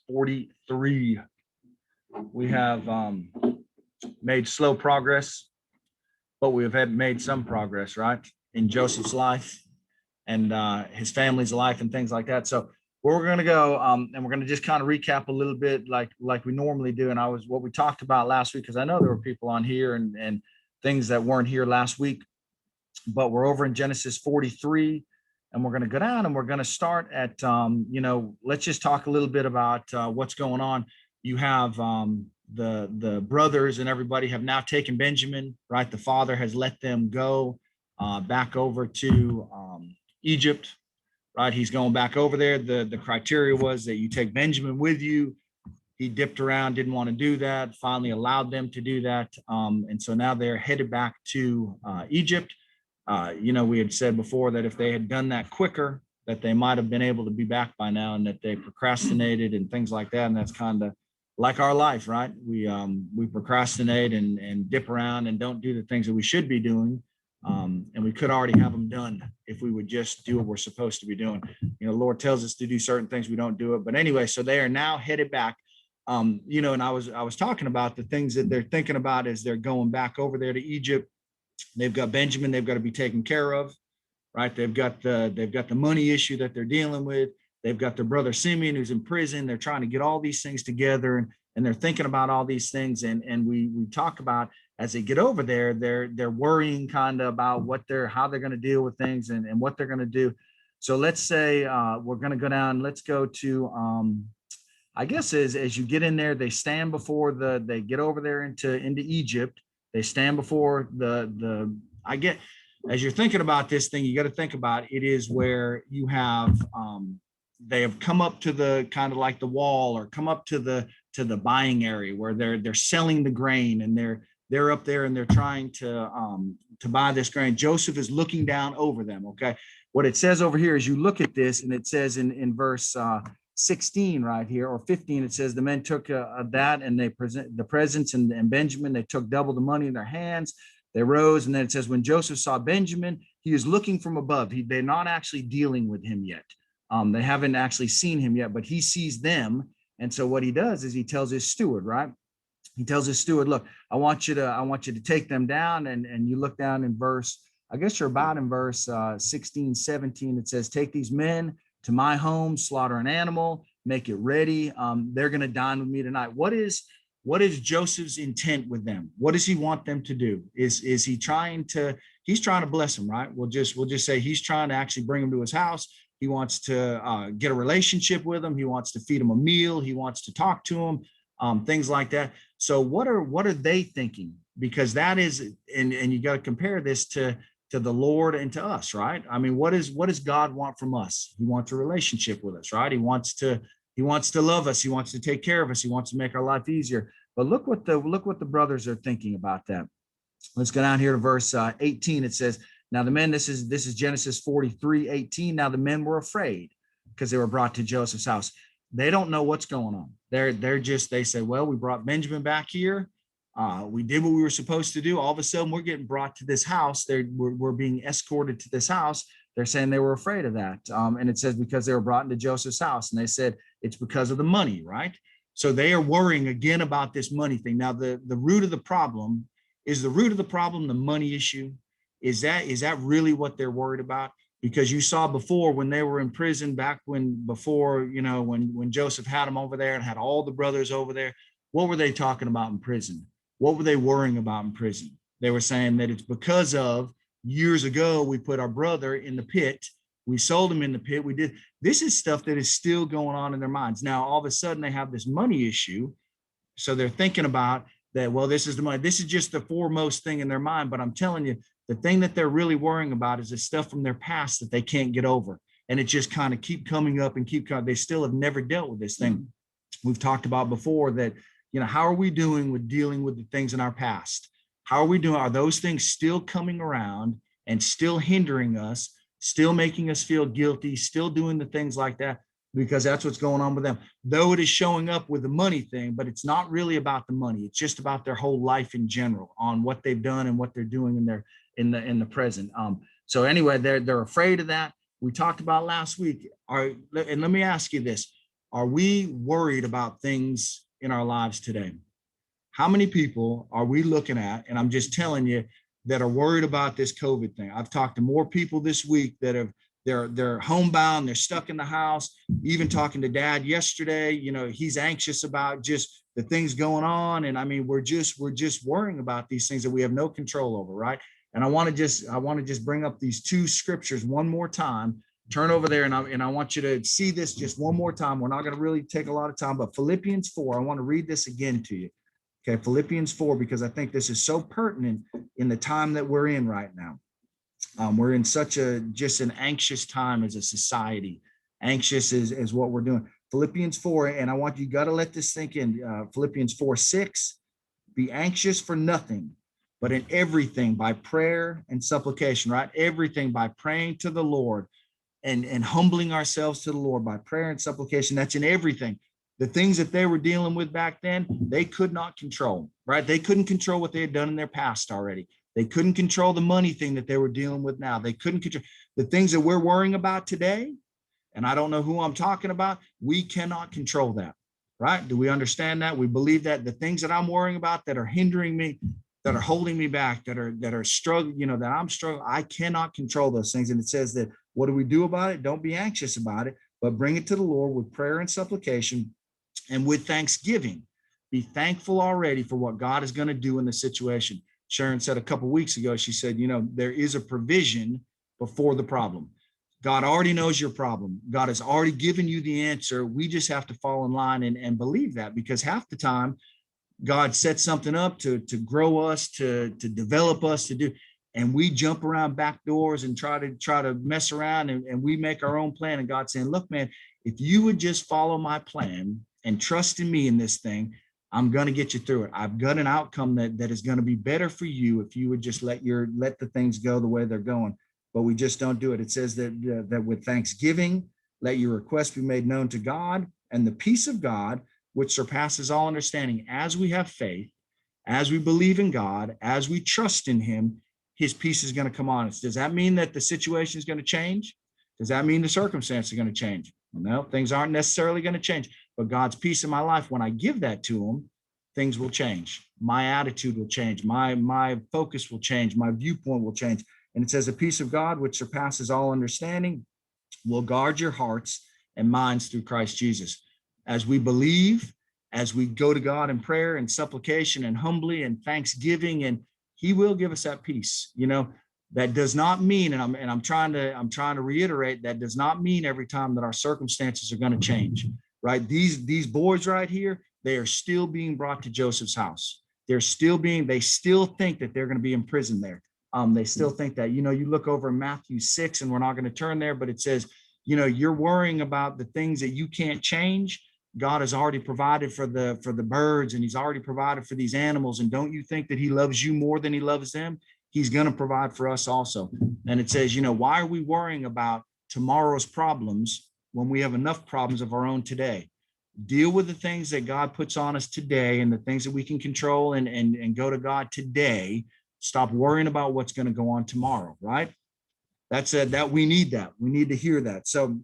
43. We have made slow progress, but we have made some progress, right, in Joseph's life and his family's life and things like that. So where we're going to go, and we're going to just kind of recap a little bit like we normally do. And what we talked about last week, because I know there were people on here and things that weren't here last week, but we're over in Genesis 43. And we're going to go down and we're going to start at, let's just talk a little bit about what's going on. You have the brothers and everybody have now taken Benjamin, right? The father has let them go back over to Egypt, right? He's going back over there. The criteria was that you take Benjamin with you. He dipped around, didn't want to do that, finally allowed them to do that. And so now they're headed back to Egypt. We had said before that if they had done that quicker, that they might have been able to be back by now, and that they procrastinated and things like that. And that's kind of like our life, right? We procrastinate and dip around and don't do the things that we should be doing. And we could already have them done if we would just do what we're supposed to be doing. The Lord tells us to do certain things, we don't do it. But anyway, so they are now headed back. And I was talking about the things that they're thinking about as they're going back over there to Egypt. They've got Benjamin, they've got to be taken care of, right? They've got the money issue that they're dealing with. They've got their brother Simeon who's in prison. They're trying to get all these things together, and they're thinking about all these things. And we talk about as they get over there, they're worrying kind of about how they're going to deal with things and what they're going to do. So let's say we're going to go down. Let's go to I guess as you get in there, they stand before they get over there into Egypt. They stand before as you're thinking about this thing, you got to think about it is where you have, they have come up to the kind of like the wall or come up to the buying area where they're selling the grain, and they're up there and they're trying to buy this grain. Joseph is looking down over them. Okay. What it says over here is you look at this, and it says in verse 16 right here, or 15, it says the men took that and they present the presents and Benjamin, they took double the money in their hands. They rose, and then it says when Joseph saw Benjamin, he is looking from above. They're not actually dealing with him yet. They haven't actually seen him yet, but he sees them. And so what he does is he tells his steward, right? He tells his steward, look, I want you to take them down. And you look down in verse, I guess you're about in verse 16, 17. It says, take these men to my home, slaughter an animal, make it ready. They're going to dine with me tonight. What is Joseph's intent with them? What does he want them to do? Is he trying to bless them, right? We'll just say he's trying to actually bring them to his house. He wants to get a relationship with them. He wants to feed them a meal. He wants to talk to them, things like that. So what are they thinking? Because that is, and you got to compare this to the Lord and to us, right? I mean, what does God want from us? He wants a relationship with us, right? He wants to love us. He wants to take care of us. He wants to make our life easier. But look what the brothers are thinking about that. Let's go down here to verse 18. It says, now the men, this is Genesis 43, 18. Now the men were afraid because they were brought to Joseph's house. They don't know what's going on. They say, well, we brought Benjamin back here. We did what we were supposed to do. All of a sudden, we're getting brought to this house. We're being escorted to this house. They're saying they were afraid of that. And it says because they were brought into Joseph's house, and they said it's because of the money, right? So they are worrying again about this money thing. Now, the root of the problem the money issue. Is that really what they're worried about? Because you saw before when they were in prison when Joseph had them over there and had all the brothers over there, what were they talking about in prison? What were they worrying about in prison? They were saying that it's because of years ago, we put our brother in the pit. We sold him in the pit. We did. This is stuff that is still going on in their minds. Now, all of a sudden they have this money issue. So they're thinking about that. Well, this is the money. This is just the foremost thing in their mind. But I'm telling you, the thing that they're really worrying about is the stuff from their past that they can't get over. And it just kind of keep coming up and keep coming. They still have never dealt with this thing. We've talked about before that, how are we doing with dealing with the things in our past? How are we doing? Are those things still coming around and still hindering us, still making us feel guilty, still doing the things like that? Because that's what's going on with them. Though it is showing up with the money thing, but it's not really about the money. It's just about their whole life in general, on what they've done and what they're doing in the present. So anyway, they're afraid of that. We talked about last week. And let me ask you this. Are we worried about things in our lives today? How many people are we looking at? And I'm just telling you, that are worried about this COVID thing. I've talked to more people this week that they're homebound, they're stuck in the house. Even talking to Dad yesterday, he's anxious about just the things going on. And I mean, we're just worrying about these things that we have no control over, right? And I want to just bring up these two scriptures one more time. Turn over there, and I want you to see this just one more time. We're not going to really take a lot of time, but Philippians 4, I want to read this again to you. Okay, Philippians 4, because I think this is so pertinent in the time that we're in right now. We're in such just an anxious time as a society. Anxious is what we're doing. Philippians 4, and I want you got to let this sink in. Philippians 4:6, be anxious for nothing, but in everything by prayer and supplication, right? Everything by praying to the Lord and humbling ourselves to the Lord by prayer and supplication. That's in everything. The things that they were dealing with back then, they could not control, right? They couldn't control what they had done in their past already. They couldn't control the money thing that they were dealing with now. They couldn't control the things that we're worrying about today. And I don't know who I'm talking about. We cannot control that, right? Do we understand that? We believe that the things that I'm worrying about that are hindering me, that are holding me back, that are struggling, that I'm struggling, I cannot control those things. And it says that, what do we do about it? Don't be anxious about it, but bring it to the Lord with prayer and supplication and with thanksgiving. Be thankful already for what God is going to do in the situation. Sharon said a couple of weeks ago, she said, there is a provision before the problem. God already knows your problem. God has already given you the answer. We just have to fall in line and believe that, because half the time God sets something up to grow us, to develop us, to do, and we jump around back doors and try to mess around, and we make our own plan. And God's saying, look, man, if you would just follow my plan and trust in me in this thing, I'm going to get you through it. I've got an outcome that is going to be better for you if you would just let the things go the way they're going. But we just don't do it. It says that with thanksgiving, let your request be made known to God, and the peace of God, which surpasses all understanding, as we have faith, as we believe in God, as we trust in him, his peace is going to come on us. Does that mean that the situation is going to change? Does that mean the circumstances are going to change? No, things aren't necessarily going to change. But God's peace in my life, when I give that to him, things will change. My attitude will change. My focus will change. My viewpoint will change. And it says the peace of God, which surpasses all understanding, will guard your hearts and minds through Christ Jesus. As we believe, as we go to God in prayer and supplication and humbly and thanksgiving, and he will give us that peace. That does not mean, and I'm trying to reiterate, that does not mean every time that our circumstances are going to change, right? These boys right here, they are still being brought to Joseph's house. They still think that they're going to be in prison there. They still think that, you look over in Matthew 6, and we're not going to turn there, but it says, you're worrying about the things that you can't change. God has already provided for the birds, and he's already provided for these animals. And don't you think that he loves you more than he loves them? He's going to provide for us also. And it says, why are we worrying about tomorrow's problems when we have enough problems of our own today? Deal with the things that God puts on us today, and the things that we can control, and go to God today. Stop worrying about what's going to go on tomorrow, right? That's it. That we need to hear that. So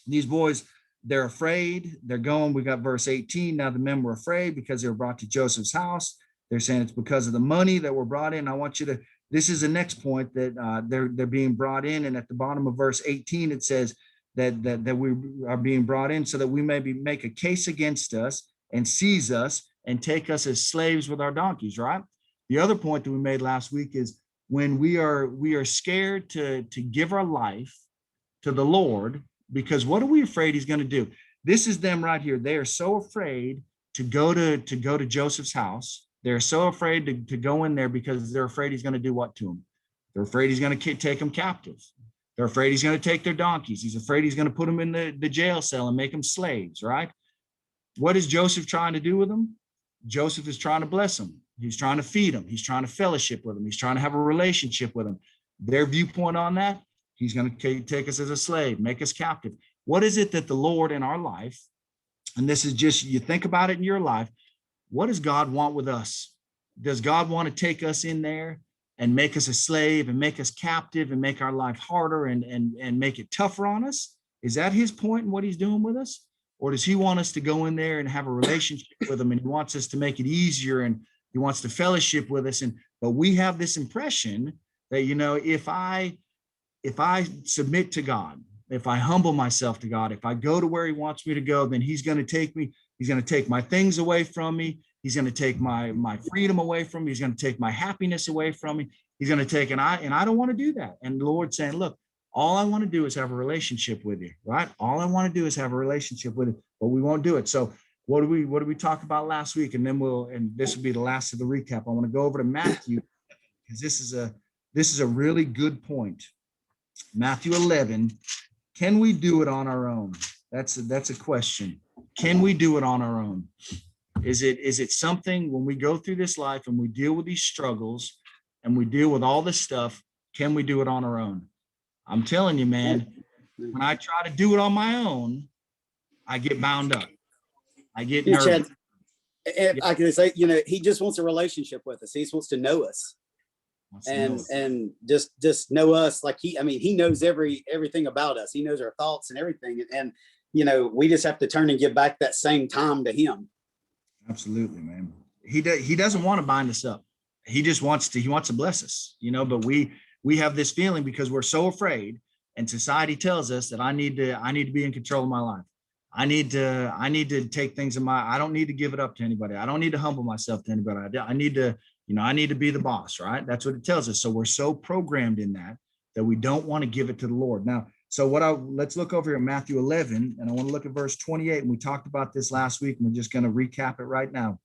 these boys, they're afraid. They're going. We got verse 18. Now the men were afraid because they were brought to Joseph's house. They're saying it's because of the money that were brought in. I want you to, this is the next point, that they're being brought in. And at the bottom of verse 18, it says that we are being brought in so that we may make a case against us and seize us and take us as slaves with our donkeys, right? The other point that we made last week is when we are scared to give our life to the Lord, because what are we afraid he's going to do? This is them right here. They are so afraid to go to Joseph's house. They're so afraid to go in there because they're afraid he's going to do what to them? They're afraid he's going to take them captive. They're afraid he's going to take their donkeys. He's afraid he's going to put them in the jail cell and make them slaves, right? What is Joseph trying to do with them? Joseph is trying to bless them. He's trying to feed them. He's trying to fellowship with them. He's trying to have a relationship with them. Their viewpoint on that, he's going to take us as a slave, make us captive. What is it that the Lord in our life, and this is just, you think about it in your life, what does God want with us? Does God want to take us in there and make us a slave and make us captive and make our life harder and make it tougher on us? Is that his point in what he's doing with us? Or does he want us to go in there and have a relationship with him, and he wants us to make it easier, and he wants to fellowship with us? But we have this impression that, if I submit to God, if I humble myself to God, if I go to where he wants me to go, then he's going to take me. He's going to take my things away from me. He's going to take my freedom away from me. He's going to take my happiness away from me. He's going to take, and I don't want to do that. And the Lord's saying, look, all I want to do is have a relationship with you, right? All I want to do is have a relationship with you, but we won't do it. So what do we talk about last week? And then and this will be the last of the recap. I want to go over to Matthew, because this is a really good point. Matthew 11. Can we do it on our own? That's a question. Can we do it on our own? Is it something, when we go through this life and we deal with these struggles and we deal with all this stuff, can we do it on our own? I'm telling you, man, when I try to do it on my own, I get bound up. I get nervous. Chad, if I can say, he just wants a relationship with us. He just wants to know us. And just know us. Like he knows everything about us. He knows our thoughts and everything. And we just have to turn and give back that same time to him. Absolutely, man. He doesn't want to bind us up. He just wants to bless us, but we have this feeling because we're so afraid, and society tells us that I need to be in control of my life. I need to take things I don't need to give it up to anybody. I don't need to humble myself to anybody. I need to be the boss, right? That's what it tells us. So we're so programmed in that we don't want to give it to the Lord. Now, so let's look over here at Matthew 11, and I want to look at verse 28. And we talked about this last week, and we're just going to recap it right now.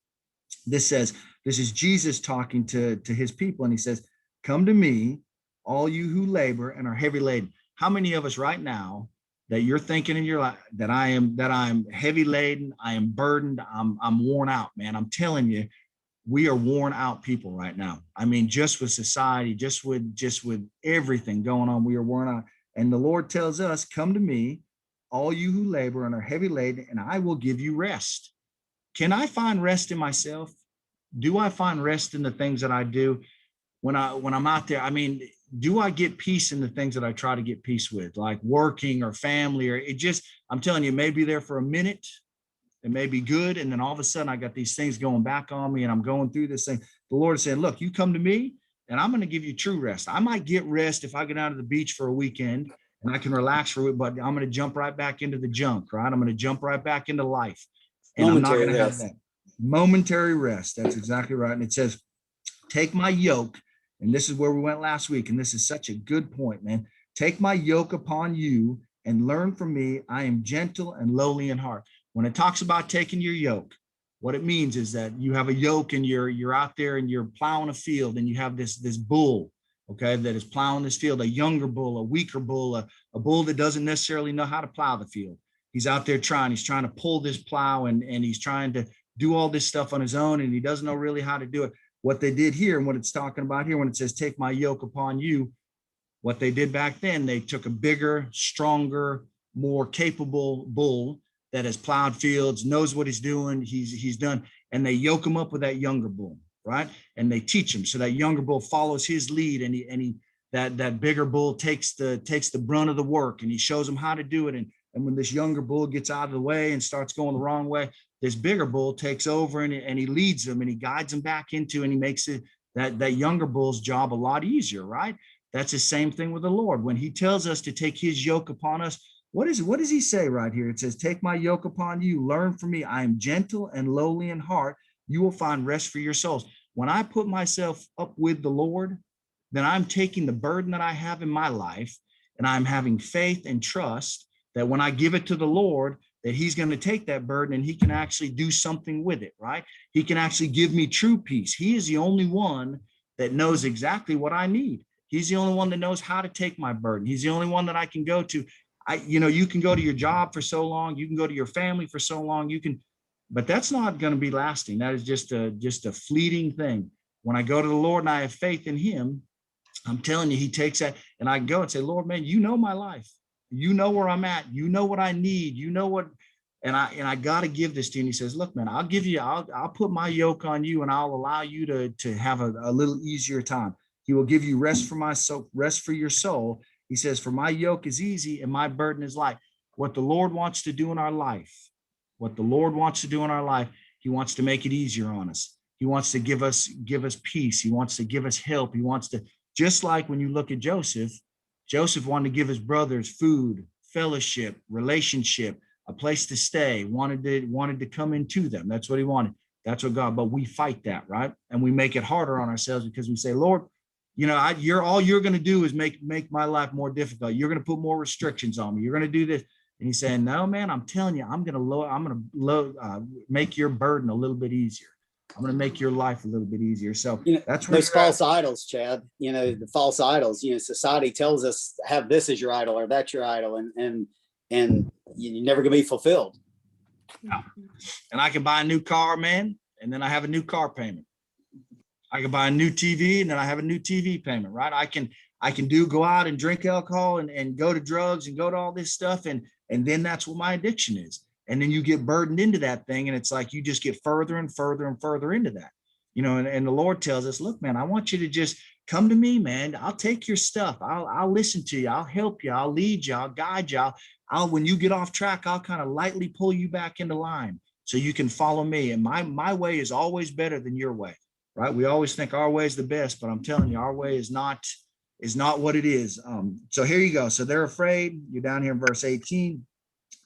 This is Jesus talking to his people, and he says, "Come to me, all you who labor and are heavy laden." How many of us right now that you're thinking in your life that I'm heavy laden, I am burdened, I'm worn out, man? I'm telling you, we are worn out people right now. I mean, just with society, just with everything going on, we are worn out. And the Lord tells us, "Come to me, all you who labor and are heavy laden, and I will give you rest." Can I find rest in myself? Do I find rest in the things that I do when I'm out there? I mean, do I get peace in the things that I try to get peace with, like working or family? Or I'm telling you, it may be there for a minute, it may be good, and then all of a sudden I got these things going back on me, and I'm going through this thing. The Lord is saying, "Look, you come to me, and I'm going to give you true rest." I might get rest if I get out of the beach for a weekend and I can relax for it, but I'm going to jump right back into the junk, right? I'm going to jump right back into life, and I'm not going to have that momentary rest. That's exactly right. And it says, "Take my yoke." And this is where we went last week. And this is such a good point, man. "Take my yoke upon you and learn from me. I am gentle and lowly in heart." When it talks about taking your yoke, what it means is that you have a yoke and you're out there and you're plowing a field, and you have this bull, okay, that is plowing this field, a younger bull, a weaker bull, a bull that doesn't necessarily know how to plow the field. He's out there he's trying to pull this plow, and he's trying to do all this stuff on his own, and he doesn't know really how to do it. What they did here, and what it's talking about here when it says, "Take my yoke upon you," what they did back then, they took a bigger, stronger, more capable bull that has plowed fields, knows what he's doing, he's done, and they yoke him up with that younger bull, right? And they teach him, so that younger bull follows his lead, and that bigger bull takes the brunt of the work, and he shows him how to do it. And when this younger bull gets out of the way and starts going the wrong way, this bigger bull takes over, and he leads them, and he guides them back into, and he makes it that younger bull's job a lot easier, right? That's the same thing with the Lord. When he tells us to take his yoke upon us, what does he say right here? It says, "Take my yoke upon you, learn from me. I am gentle and lowly in heart. You will find rest for your souls." When I put myself up with the Lord, then I'm taking the burden that I have in my life, and I'm having faith and trust that when I give it to the Lord, that he's going to take that burden and he can actually do something with it, right? He can actually give me true peace. He is the only one that knows exactly what I need. He's the only one that knows how to take my burden. He's the only one that I can go to. You can go to your job for so long, you can go to your family for so long, but that's not going to be lasting. That is just a fleeting thing. When I go to the Lord and I have faith in him, I'm telling you, he takes that, and I can go and say, "Lord, man, you know my life. You know where I'm at. You know what I need. You know what, and I got to give this to you." And he says, "Look, man, I'll put my yoke on you, and I'll allow you to have a little easier time. He will give you rest for my soul, rest for your soul." He says, "For my yoke is easy and my burden is light." What the Lord wants to do in our life what the Lord wants to do in our life, he wants to make it easier on us. He wants to give us peace. He wants to give us help. He wants to, just like when you look at Joseph wanted to give his brothers food, fellowship, relationship, a place to stay, wanted to come into them. That's what he wanted. That's what God, but we fight that, right? And we make it harder on ourselves because we say, Lord, all you're going to do is make my life more difficult. You're going to put more restrictions on me. You're going to do this. And he's saying, no, man, I'm telling you, I'm going to make your burden a little bit easier. I'm going to make your life a little bit easier. So that's where those false idols, Chad, the false idols, society tells us have this as your idol or that's your idol. And you're never going to be fulfilled. Yeah. And I can buy a new car, man. And then I have a new car payment. I can buy a new TV and then I have a new TV payment, right? I can go out and drink alcohol and go to drugs and go to all this stuff. And then that's what my addiction is. And then you get burdened into that thing. And it's like, you just get further and further and further into that, and the Lord tells us, look, man, I want you to just come to me, man. I'll take your stuff. I'll listen to you. I'll help you. I'll lead you. I'll guide you. When you get off track, I'll kind of lightly pull you back into line so you can follow me. And my way is always better than your way, right? We always think our way is the best, but I'm telling you, our way is not what it is. So here you go. So they're afraid. You're down here in verse 18.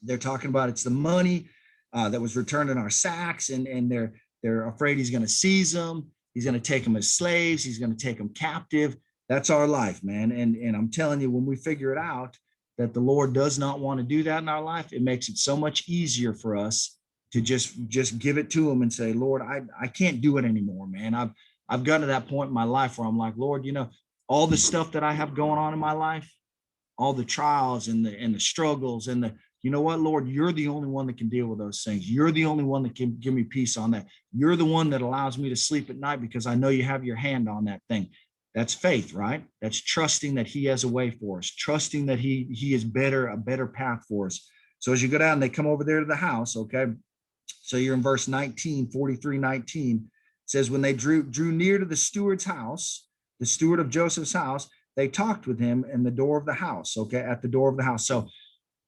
They're talking about it's the money that was returned in our sacks, and they're afraid he's going to seize them. He's going to take them as slaves. He's going to take them captive. That's our life, man. And I'm telling you, when we figure it out, that the Lord does not want to do that in our life, it makes it so much easier for us to just give it to him and say, Lord, I can't do it anymore, man. I've gotten to that point in my life where I'm like, Lord, all the stuff that I have going on in my life, all the trials and the struggles and you know what, Lord, you're the only one that can deal with those things. You're the only one that can give me peace on that. You're the one that allows me to sleep at night because I know you have your hand on that thing. That's faith, right? That's trusting that he has a way for us, trusting that he is a better path for us. So as you go down, they come over there to the house, okay? So you're in verse 19, 43:19. It says, when they drew near to the steward's house, the steward of Joseph's house, they talked with him in the door of the house, okay, at the door of the house. So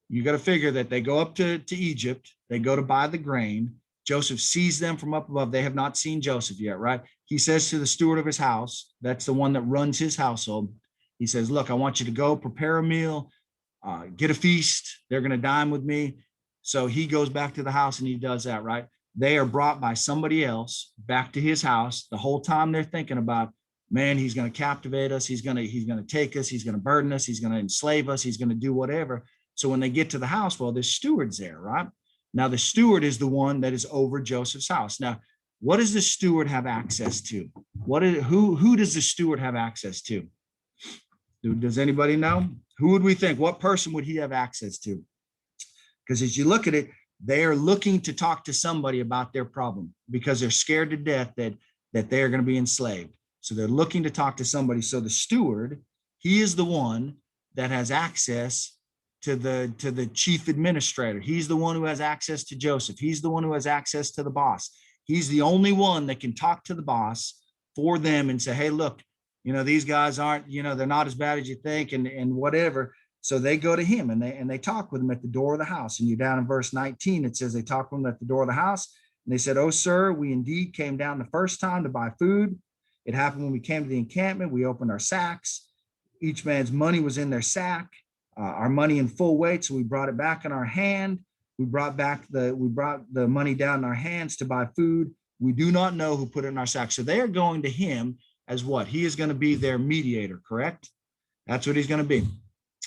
you got to figure that they go up to Egypt. They go to buy the grain. Joseph sees them from up above. They have not seen Joseph yet, right? He says to the steward of his house, that's the one that runs his household. He says, look, I want you to go prepare a meal, get a feast. They're going to dine with me. So he goes back to the house and he does that, right? They are brought by somebody else back to his house. The whole time they're thinking about, man, he's going to captivate us. He's going to take us. He's going to burden us. He's going to enslave us. He's going to do whatever. So when they get to the house, well, the steward's there, right? Now, the steward is the one that is over Joseph's house. Now, what does the steward have access to? Who does the steward have access to? Does anybody know? Who would we think? What person would he have access to? Because as you look at it, they are looking to talk to somebody about their problem because they're scared to death that they are going to be enslaved. So they're looking to talk to somebody. So the steward, he is the one that has access to the chief administrator. He's the one who has access to Joseph. He's the one who has access to the boss. He's the only one that can talk to the boss for them and say, hey, look, these guys aren't, they're not as bad as you think and whatever. So they go to him and they talk with him at the door of the house. And you're down in verse 19, it says they talked with him at the door of the house. And they said, oh, sir, we indeed came down the first time to buy food. It happened when we came to the encampment. We opened our sacks. Each man's money was in their sack. Our money in full weight, so we brought it back in our hand. We brought the money down in our hands to buy food. We do not know who put it in our sack. So they are going to him as what? He is going to be their mediator, correct? That's what he's going to be.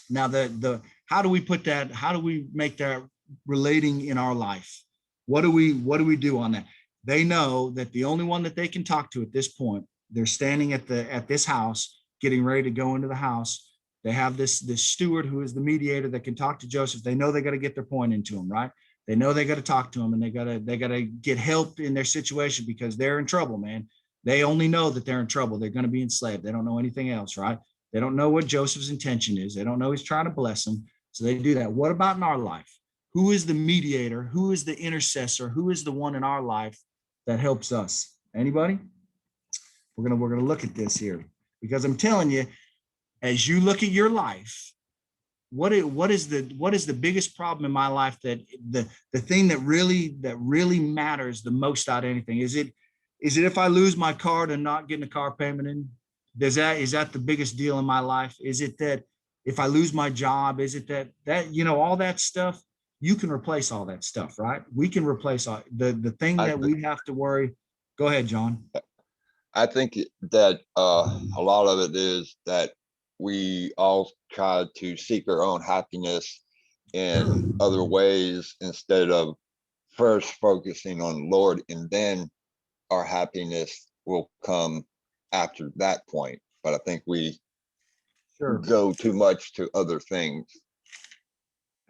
Now, the how do we put that? How do we make that relating in our life? What do we do on that? They know that the only one that they can talk to at this point, they're standing at this house, getting ready to go into the house. They have this steward who is the mediator that can talk to Joseph. They know they got to get their point into him, right? They know they got to talk to him and they got to get help in their situation because they're in trouble, man. They only know that they're in trouble. They're going to be enslaved. They don't know anything else, right? They don't know what Joseph's intention is. They don't know he's trying to bless them. So they do that. What about in our life? Who is the mediator? Who is the intercessor? Who is the one in our life that helps us? Anybody? We're gonna look at this here because I'm telling you, as you look at your life, what is the biggest problem in my life, that the thing that really matters the most out of anything? Is it if I lose my car and not getting a car payment in? Is that the biggest deal in my life? Is it that if I lose my job? Is it that all that stuff? You can replace all that stuff, right? We can replace all the thing that we have to worry. Go ahead, John. I think that a lot of it is that we all try to seek our own happiness in other ways instead of first focusing on the Lord, and then our happiness will come after that point. But I think we go too much to other things.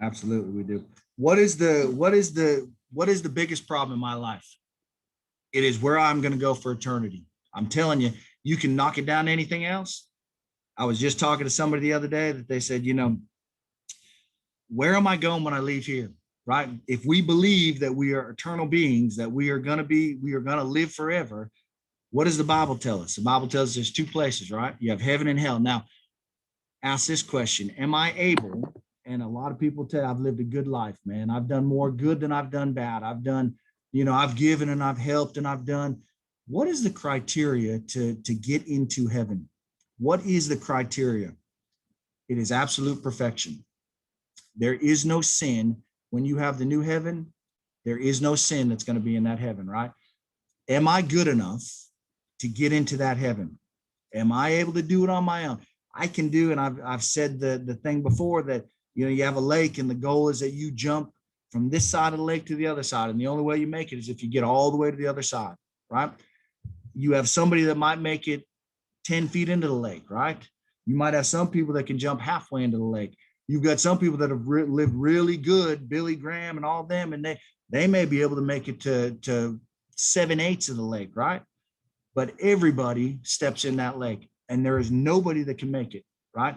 Absolutely, we do. What is the biggest problem in my life? It is where I'm going to go for eternity. I'm telling you, you can knock it down to anything else. I was just talking to somebody the other day that they said, where am I going when I leave here? Right? If we believe that we are eternal beings, that we are going to live forever, what does the Bible tell us? The Bible tells us there's two places, right? You have heaven and hell. Now, ask this question: am I able? And a lot of people tell, I've lived a good life, man. I've done more good than I've done bad. I've done, I've given and I've helped and I've done. What is the criteria to get into heaven? What is the criteria? It is absolute perfection. There is no sin. When you have the new heaven, there is no sin that's going to be in that heaven, right? Am I good enough to get into that heaven? Am I able to do it on my own? I can do, and I've said the thing before that, you have a lake and the goal is that you jump from this side of the lake to the other side. And the only way you make it is if you get all the way to the other side, right? You have somebody that might make it 10 feet into the lake, right? You might have some people that can jump halfway into the lake. You've got some people that have lived really good, Billy Graham and all them, and they may be able to make it to 7/8 of the lake, right? But everybody steps in that lake, and there is nobody that can make it, right?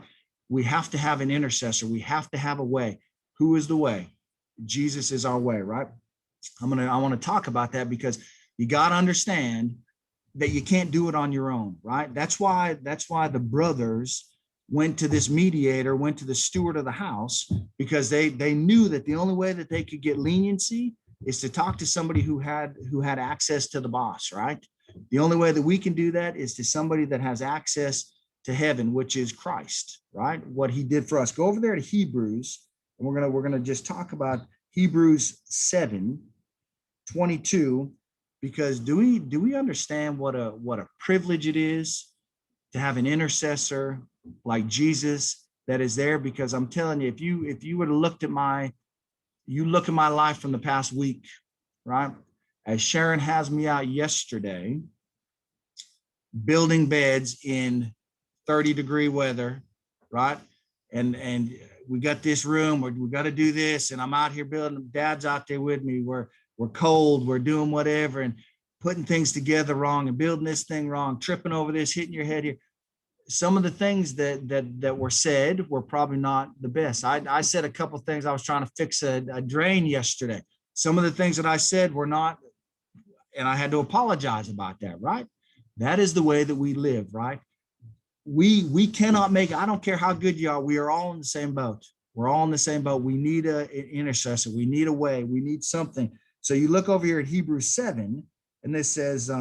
We have to have an intercessor. We have to have a way. Who is the way? Jesus is our way, right? I want to talk about that because you got to understand that you can't do it on your own, right? That's why the brothers went to this mediator, went to the steward of the house, because they knew that the only way that they could get leniency is to talk to somebody who had access to the boss, right? The only way that we can do that is to somebody that has access to heaven, which is Christ, right? What he did for us. Go over there to Hebrews, and we're gonna just talk about Hebrews 7:22, because do we understand what a privilege it is to have an intercessor like Jesus that is there? Because I'm telling you, if you were to look at my life from the past week, right? As Sharon has me out yesterday, building beds in 30-degree weather, right? And we got this room, we got to do this, and I'm out here building. Dad's out there with me. We're cold, we're doing whatever, and putting things together wrong and building this thing wrong, tripping over this, hitting your head here. Some of the things that were said were probably not the best. I said a couple of things. I was trying to fix a drain yesterday. Some of the things that I said were not, and I had to apologize about that, right? That is the way that we live, right? We cannot make, I don't care how good you are, we are all in the same boat. We're all in the same boat. We need an intercessor. We need a way. We need something. So you look over here at Hebrews 7, and this says,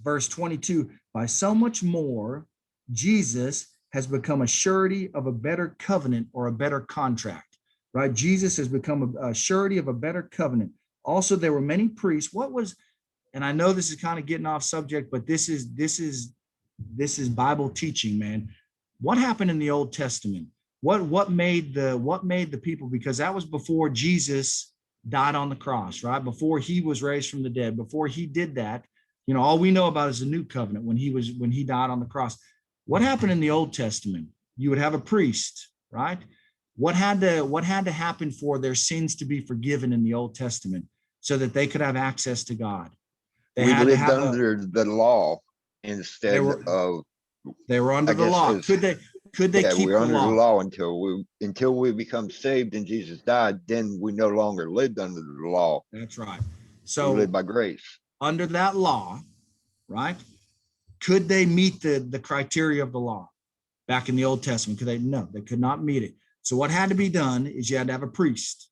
verse 22, by so much more, Jesus has become a surety of a better covenant or a better contract, right? Jesus has become a surety of a better covenant. Also, there were many priests. And I know this is kind of getting off subject, but this is Bible teaching, man. What happened in the Old Testament? What made the people, because that was before Jesus died on the cross, right? Before he was raised from the dead, before he did that, all we know about is the new covenant when he died on the cross. What happened in the Old Testament? You would have a priest, right? What had to happen for their sins to be forgiven in the Old Testament so that they could have access to God? We lived under the law instead of. They were under the law. Could they keep we were the under law? the law until we become saved and Jesus died. Then we no longer lived under the law. That's right. So we live by grace. Under that law, right? Could they meet the criteria of the law back in the Old Testament? No, they could not meet it. So what had to be done is you had to have a priest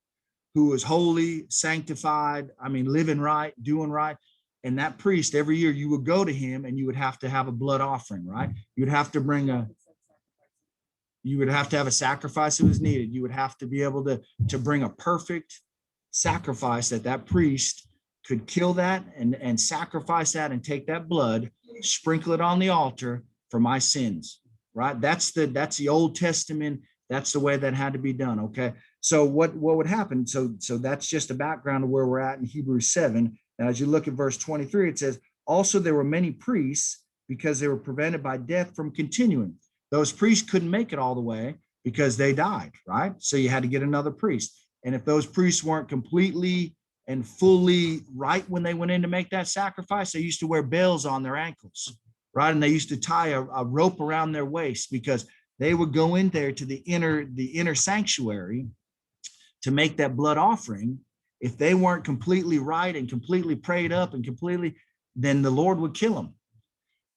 who was holy, sanctified, living right, doing right. And that priest, every year you would go to him and you would have to have a blood offering, right? You would have to have a sacrifice that was needed. You would have to be able to bring a perfect sacrifice that priest could kill that and sacrifice that and take that blood, sprinkle it on the altar for my sins, right? That's the Old Testament. That's the way that had to be done. Okay. So what would happen? So that's just a background of where we're at in Hebrews 7. Now, as you look at verse 23, it says, also there were many priests because they were prevented by death from continuing. Those priests couldn't make it all the way because they died, right? So you had to get another priest. And if those priests weren't completely and fully right when they went in to make that sacrifice, they used to wear bells on their ankles, right? And they used to tie a rope around their waist because they would go in there to the inner sanctuary to make that blood offering. If they weren't completely right and completely prayed up and completely, then the Lord would kill them.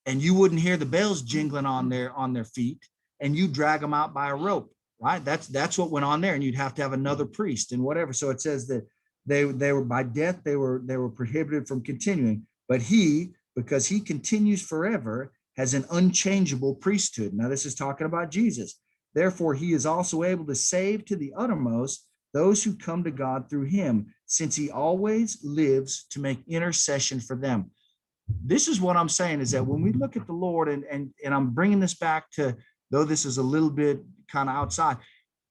And you wouldn't hear the bells jingling on their feet, and you drag them out by a rope, right? That's what went on there. And you'd have to have another priest and whatever. So it says that they were by death, they were prohibited from continuing. But he, because he continues forever, has an unchangeable priesthood. Now this is talking about Jesus. Therefore, he is also able to save to the uttermost those who come to God through him, since he always lives to make intercession for them. This is what I'm saying, is that when we look at the Lord, and I'm bringing this back to, though this is a little bit kind of outside,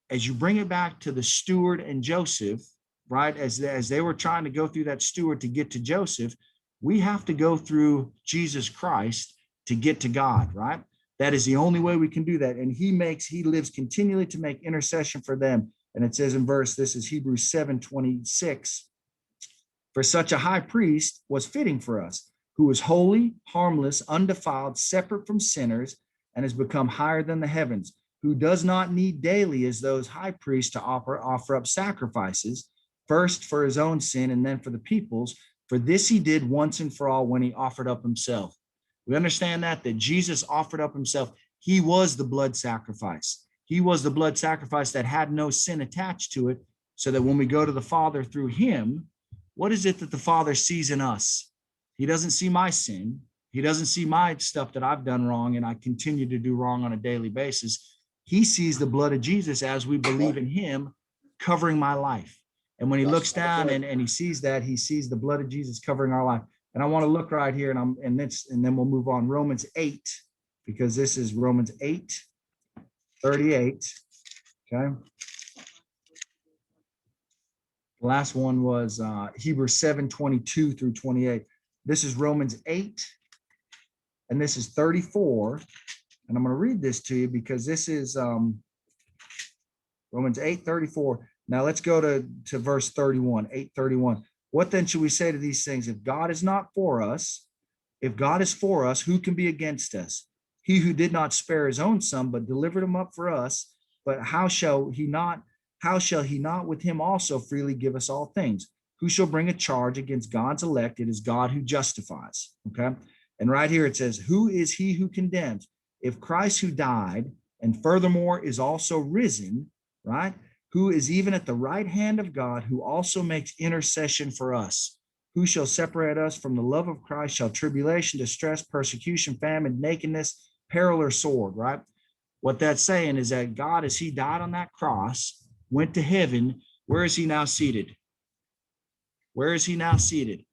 as you bring it back to the steward and Joseph, right? As they were trying to go through that steward to get to Joseph, we have to go through Jesus Christ to get to God, right? That is the only way we can do that. And he lives continually to make intercession for them. And it says in this is Hebrews 7:26, for such a high priest was fitting for us, who is holy, harmless, undefiled, separate from sinners, and has become higher than the heavens, who does not need daily as those high priests to offer up sacrifices, first for his own sin and then for the people's. For this he did once and for all when he offered up himself. We understand that Jesus offered up himself. He was the blood sacrifice. He was the blood sacrifice that had no sin attached to it, so that when we go to the Father through him, what is it that the Father sees in us? He doesn't see my sin. He doesn't see my stuff that I've done wrong and I continue to do wrong on a daily basis. He sees the blood of Jesus as we believe in him covering my life. And when he looks down and he sees that, he sees the blood of Jesus covering our life. And I want to look right here, and then we'll move on. Romans 8, because this is Romans 8:38. Okay. The last one was Hebrews 7:22 through 28. This is Romans 8, and this is 34. And I'm going to read this to you because this is Romans 8:34. Now let's go to verse 31, 8:31. What then should we say to these things? If God is not for us, if God is for us, who can be against us? He who did not spare his own son, but delivered him up for us, but how shall he not with him also freely give us all things? Who shall bring a charge against God's elect? It is God who justifies. Okay. And right here it says, who is he who condemns? If Christ, who died and furthermore is also risen, right? Who is even at the right hand of God, who also makes intercession for us. Who shall separate us from the love of Christ? Shall tribulation, distress, persecution, famine, nakedness, peril, or sword, right? What that's saying is that God, as he died on that cross, went to heaven. Where is he now seated? Where is he now seated?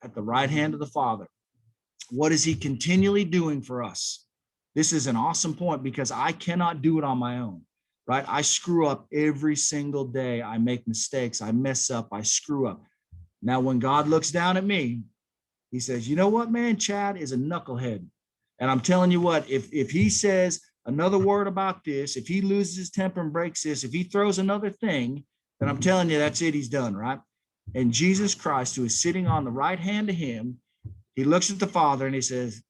At the right hand of the Father. What is he continually doing for us? This is an awesome point because I cannot do it on my own. Right? I screw up every single day. I make mistakes. I mess up. I screw up. Now, when God looks down at me, he says, you know what, man, Chad is a knucklehead. And I'm telling you what, if he says another word about this, if he loses his temper and breaks this, if he throws another thing, then I'm telling you, that's it. He's done, right? And Jesus Christ, who is sitting on the right hand of him, he looks at the Father and he says,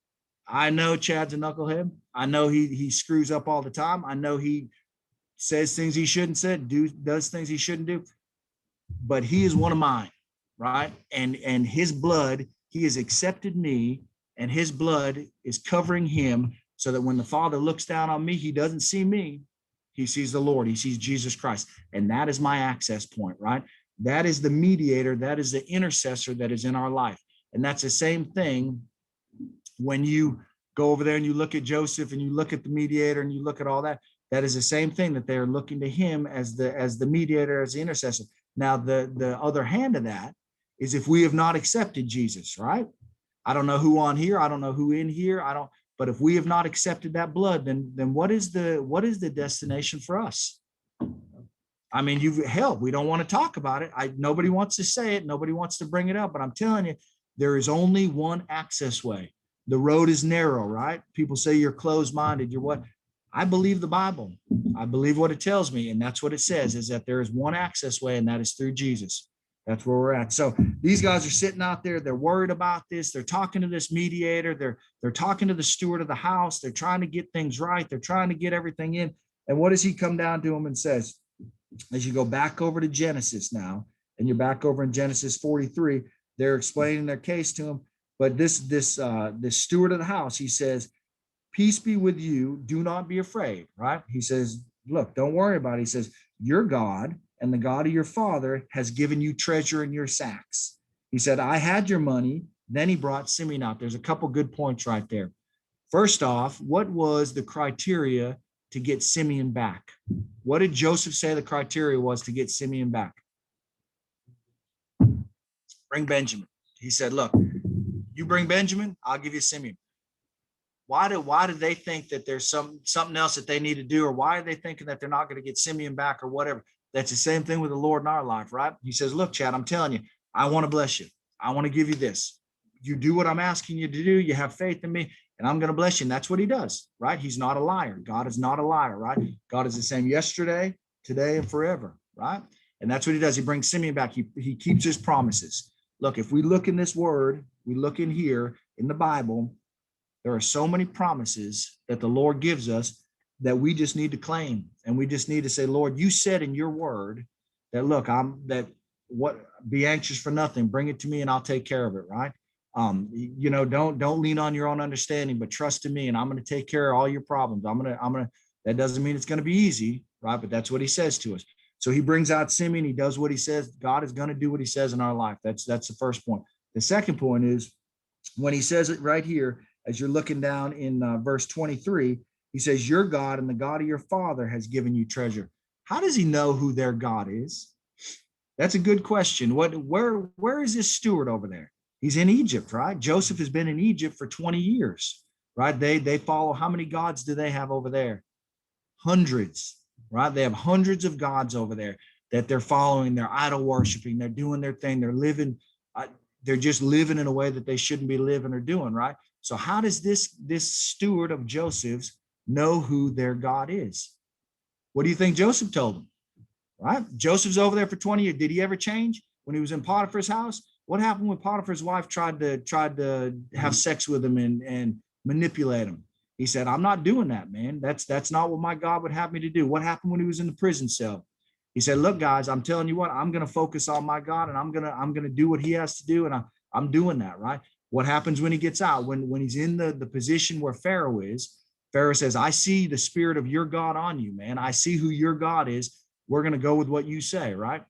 I know Chad's a knucklehead. I know he screws up all the time. I know he says things he shouldn't say, does things he shouldn't do, but he is one of mine, right? And his blood, he has accepted me, and his blood is covering him, so that when the Father looks down on me, he doesn't see me. He sees the Lord. He sees Jesus Christ. And that is my access point, right? That is the mediator. That is the intercessor that is in our life. And that's the same thing when you go over there and you look at Joseph and you look at the mediator and you look at all that. That is the same thing, that they are looking to him as the mediator, as the intercessor. Now, the other hand of that is if we have not accepted Jesus, right? I don't know who on here. I don't know who in here. But if we have not accepted that blood, then what is the destination for us? I mean, we don't want to talk about it. Nobody wants to say it. Nobody wants to bring it up, but I'm telling you, there is only one access way. The road is narrow, right? People say you're closed-minded. You're what? I believe the Bible. I believe what it tells me. And that's what it says, is that there is one access way, and that is through Jesus. That's where we're at. So these guys are sitting out there. They're worried about this. They're talking to this mediator. They're talking to the steward of the house. They're trying to get things right. They're trying to get everything in. And what does he come down to them and says, as you go back over to Genesis now, and you're back over in Genesis 43, they're explaining their case to him. But this steward of the house, he says, peace be with you. Do not be afraid, right? He says, look, don't worry about it. He says, your God and the God of your father has given you treasure in your sacks. He said, I had your money. Then he brought Simeon out. There's a couple good points right there. First off, what was the criteria to get Simeon back? What did Joseph say the criteria was to get Simeon back? Bring Benjamin. He said, look, you bring Benjamin, I'll give you Simeon. Why do they think that there's something else that they need to do? Or why are they thinking that they're not going to get Simeon back or whatever? That's the same thing with the Lord in our life, right? He says, look, Chad, I'm telling you, I want to bless you. I want to give you this. You do what I'm asking you to do. You have faith in me, and I'm going to bless you. And that's what he does, right? He's not a liar. God is not a liar, right? God is the same yesterday, today, and forever, right? And that's what he does. He brings Simeon back. He keeps his promises. Look, if we look in this word, we look in here in the Bible, there are so many promises that the Lord gives us that we just need to claim. And we just need to say, Lord, you said in your word that, look, be anxious for nothing, bring it to me and I'll take care of it. Right. Don't lean on your own understanding, but trust in me and I'm going to take care of all your problems. That doesn't mean it's going to be easy. Right. But that's what he says to us. So he brings out Simeon. He does what he says. God is going to do what he says in our life. That's the first point. The second point is when he says it right here, as you're looking down in verse 23, he says, your God and the God of your father has given you treasure. How does he know who their God is? That's a good question. Where is this steward over there? He's in Egypt, right? Joseph has been in Egypt for 20 years, right? They follow, how many gods do they have over there? Hundreds, right? They have hundreds of gods over there that they're following. They're idol worshiping. They're doing their thing. They're living. They're just living in a way that they shouldn't be living or doing, right? So how does this steward of Joseph's know who their God is? What do you think Joseph told them? Right? Joseph's over there for 20 years. Did he ever change when he was in Potiphar's house? What happened when Potiphar's wife tried to have sex with him and manipulate him? He said, I'm not doing that, man. That's not what my God would have me to do. What happened when he was in the prison cell? He said, look, guys, I'm telling you what, I'm going to focus on my God and I'm going to do what he has to do. And I'm doing that, right? What happens when he gets out? When he's in the position where Pharaoh is, Pharaoh says, I see the spirit of your God on you, man. I see who your God is. We're going to go with what you say, right?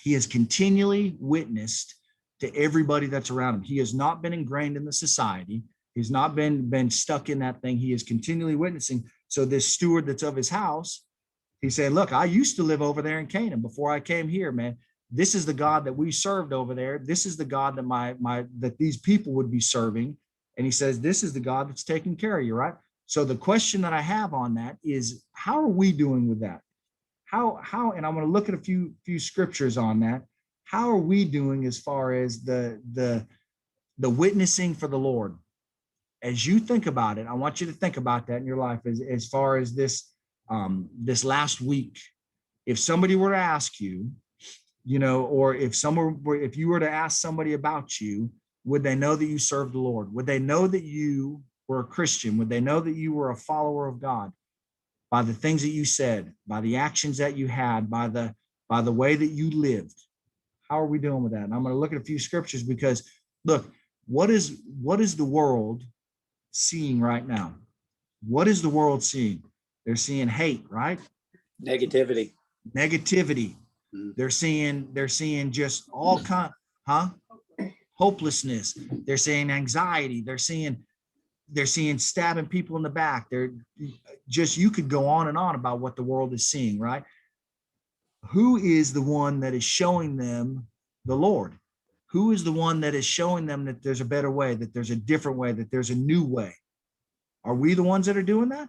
He has continually witnessed to everybody that's around him. He has not been ingrained in the society. He's not been stuck in that thing. He is continually witnessing. So this steward that's of his house, he's saying, look, I used to live over there in Canaan before I came here, man. This is the God that we served over there. This is the God that that these people would be serving. And he says, this is the God that's taking care of you, right? So the question that I have on that is, how are we doing with that? How, and I'm going to look at a few scriptures on that. How are we doing as far as the witnessing for the Lord? As you think about it, I want you to think about that in your life as far as this last week. If somebody were to ask you, or if you were to ask somebody about you, would they know that you served the Lord? Would they know that you were a Christian? Would they know that you were a follower of God by the things that you said, by the actions that you had, by the way that you lived? How are we doing with that? And I'm going to look at a few scriptures because, look, what is the world seeing right now? What is the world seeing? They're seeing hate, right? Negativity. They're seeing just all hopelessness. They're seeing anxiety. They're seeing stabbing people in the back. They're just, you could go on and on about what the world is seeing, right? Who is the one that is showing them the Lord? Who is the one that is showing them that there's a better way, that there's a different way, that there's a new way? Are we the ones that are doing that?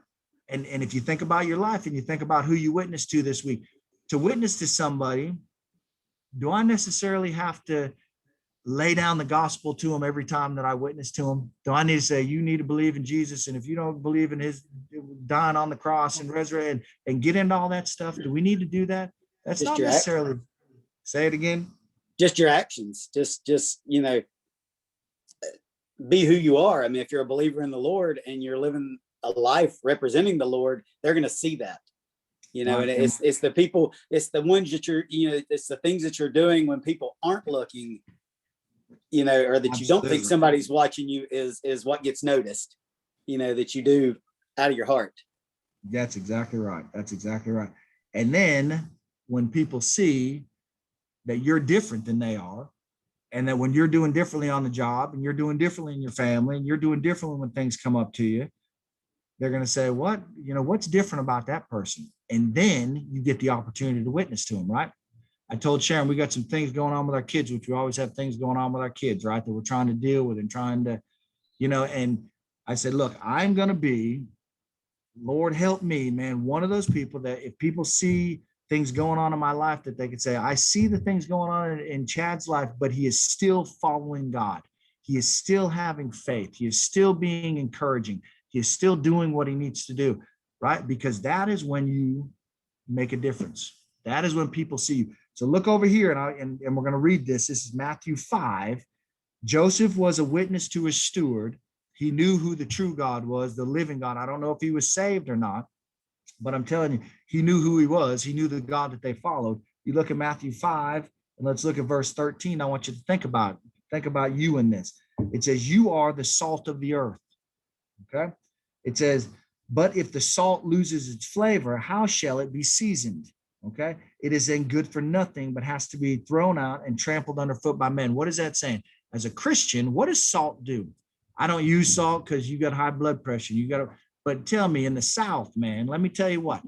And if you think about your life and you think about who you witnessed to this week, to witness to somebody, do I necessarily have to lay down the gospel to them every time that I witness to them? Do I need to say, you need to believe in Jesus, and if you don't believe in his dying on the cross and resurrecting and get into all that stuff, do we need to do that? That's Just not your necessarily. Say it again. Just your actions. Just be who you are. I mean, if you're a believer in the Lord and you're living a life representing the Lord, they're going to see that. And it's the people, it's the ones that it's the things that you're doing when people aren't looking, or that you don't think somebody's watching you is what gets noticed, that you do out of your heart. That's exactly right. And then when people see that you're different than they are, and that when you're doing differently on the job, and you're doing differently in your family, and you're doing differently when things come up to you, they're going to say, what's different about that person? And then you get the opportunity to witness to them, right? I told Sharon, we got some things going on with our kids, which we always have things going on with our kids, right? That we're trying to deal with and trying to, and I said, look, I'm going to be, Lord, help me, man, one of those people that if people see things going on in my life, that they could say, I see the things going on in Chad's life, but he is still following God. He is still having faith. He is still being encouraging. He is still doing what he needs to do, right? Because that is when you make a difference. That is when people see you. So look over here, and we're going to read this. This is Matthew 5. Joseph was a witness to his steward. He knew who the true God was, the living God. I don't know if he was saved or not, but I'm telling you, he knew who he was. He knew the God that they followed. You look at Matthew 5, and let's look at verse 13. I want you to think about you in this. It says, you are the salt of the earth. Okay. It says, but if the salt loses its flavor, how shall it be seasoned? Okay. It is then good for nothing, but has to be thrown out and trampled underfoot by men. What is that saying? As a Christian, what does salt do? I don't use salt because you got high blood pressure. But tell me, in the South, man, let me tell you what,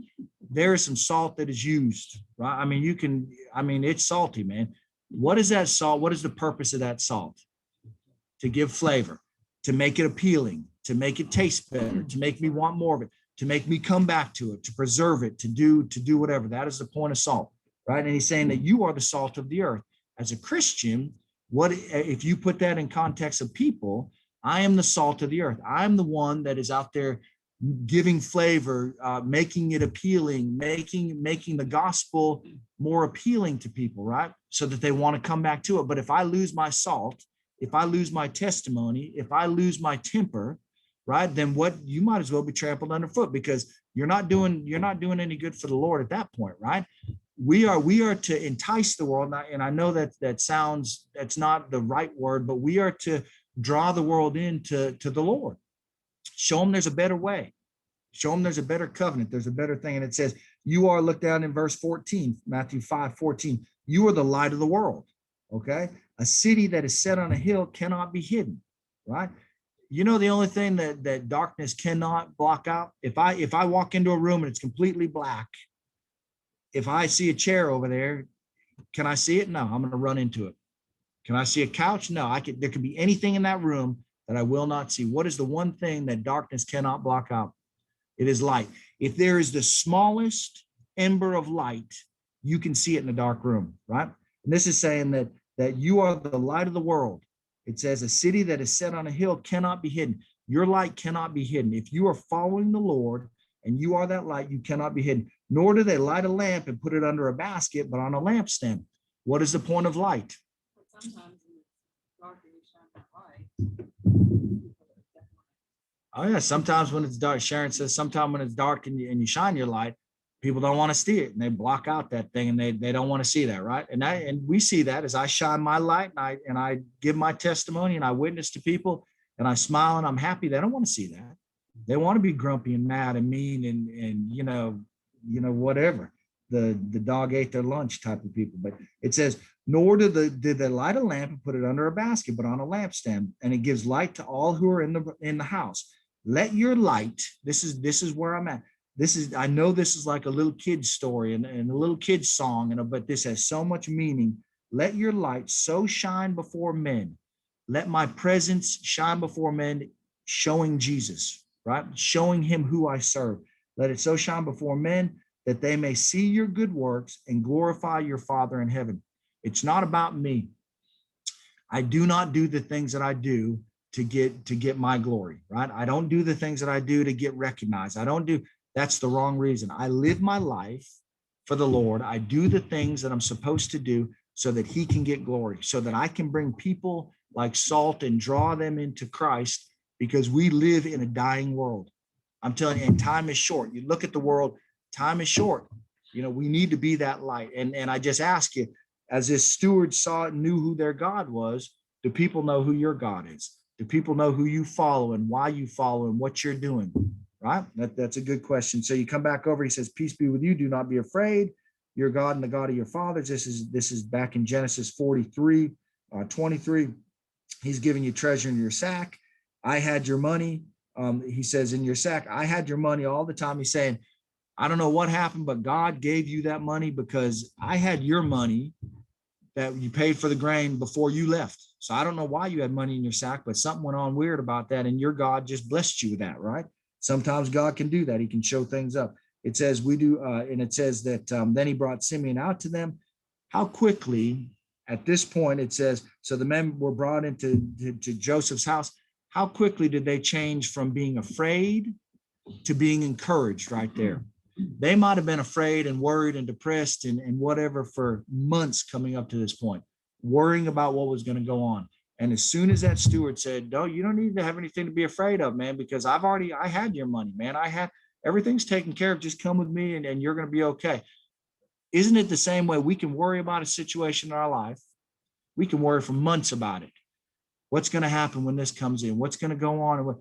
there is some salt that is used, right? I mean, it's salty, man. What is that salt? What is the purpose of that salt? To give flavor, to make it appealing, to make it taste better, to make me want more of it, to make me come back to it, to preserve it, to do whatever. That is the point of salt, right? And he's saying that you are the salt of the earth. As a Christian, what if you put that in context of people? I am the salt of the earth. I'm the one that is out there giving flavor, making it appealing, making the gospel more appealing to people, right? So that they want to come back to it. But if I lose my salt, if I lose my testimony, if I lose my temper, right, then what, you might as well be trampled underfoot, because you're not doing any good for the Lord at that point, right? We are to entice the world, and I know that's not the right word, but we are to draw the world into the Lord. Show them there's a better way. Show them there's a better covenant. There's a better thing. And it says, you are, look down in verse 14, Matthew 5:14. You are the light of the world. Okay. A city that is set on a hill cannot be hidden, right? The only thing that darkness cannot block out, if I walk into a room and it's completely black, if I see a chair over there, can I see it? No, I'm going to run into it. Can I see a couch? No, there could be anything in that room that I will not see. What is the one thing that darkness cannot block out? It is light. If there is the smallest ember of light, you can see it in a dark room, right? And this is saying that you are the light of the world. It says a city that is set on a hill cannot be hidden. Your light cannot be hidden. If you are following the Lord and you are that light, you cannot be hidden. Nor do they light a lamp and put it under a basket, but on a lampstand. What is the point of light? Sometimes when it's dark and you shine that light. Oh yeah, sometimes when it's dark, Sharon says, sometimes when it's dark and you shine your light, people don't want to see it, and they block out that thing, and they don't want to see that, right? And we see that as I shine my light and I give my testimony and I witness to people and I smile and I'm happy. They don't want to see that. They want to be grumpy and mad and mean and whatever. The dog ate their lunch type of people. But it says, nor did they light a lamp and put it under a basket, but on a lampstand, and it gives light to all who are in the house. Let your light, this is where I'm at. I know this is like a little kid's story and a little kid's song, but this has so much meaning. Let your light so shine before men. Let my presence shine before men, showing Jesus, right? Showing him who I serve. Let it so shine before men that they may see your good works and glorify your Father in heaven. It's not about me. I do not do the things that I do to get my glory, right? I don't do the things that I do to get recognized. That's the wrong reason. I live my life for the Lord. I do the things that I'm supposed to do so that he can get glory, so that I can bring people like salt and draw them into Christ, because we live in a dying world. I'm telling you, and time is short. You look at the world, time is short. We need to be that light. And I just ask you, as this steward saw it, knew who their God was, do people know who your God is? Do people know who you follow and why you follow and what you're doing? Right? That's a good question. So you come back over, he says, peace be with you. Do not be afraid. Your God and the God of your fathers. This is back in Genesis 43, 23. He's giving you treasure in your sack. I had your money. He says in your sack, I had your money all the time. He's saying, I don't know what happened, but God gave you that money because I had your money that you paid for the grain before you left. So I don't know why you had money in your sack, but something went on weird about that. And your God just blessed you with that, right? Sometimes God can do that. He can show things up. It says we do, and it says that then he brought Simeon out to them. How quickly, at this point, it says, so the men were brought into Joseph's house. How quickly did they change from being afraid to being encouraged right there? They might have been afraid and worried and depressed and whatever for months coming up to this point, worrying about what was going to go on. And as soon as that steward said, no, you don't need to have anything to be afraid of, man, because I had your money, man. Everything's taken care of. Just come with me and you're going to be okay. Isn't it the same way we can worry about a situation in our life? We can worry for months about it. What's going to happen when this comes in? What's going to go on?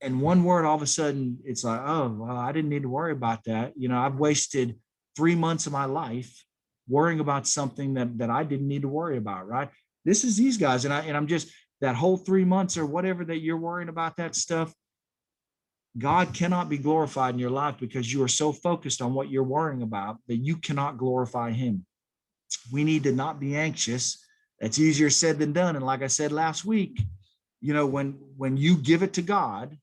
And one word, all of a sudden, it's like, oh, well, I didn't need to worry about that. I've wasted 3 months of my life worrying about something that I didn't need to worry about, right? This is these guys. And I'm just, that whole 3 months or whatever that you're worrying about that stuff, God cannot be glorified in your life because you are so focused on what you're worrying about that you cannot glorify him. We need to not be anxious. That's easier said than done. And like I said last week, when you give it to God,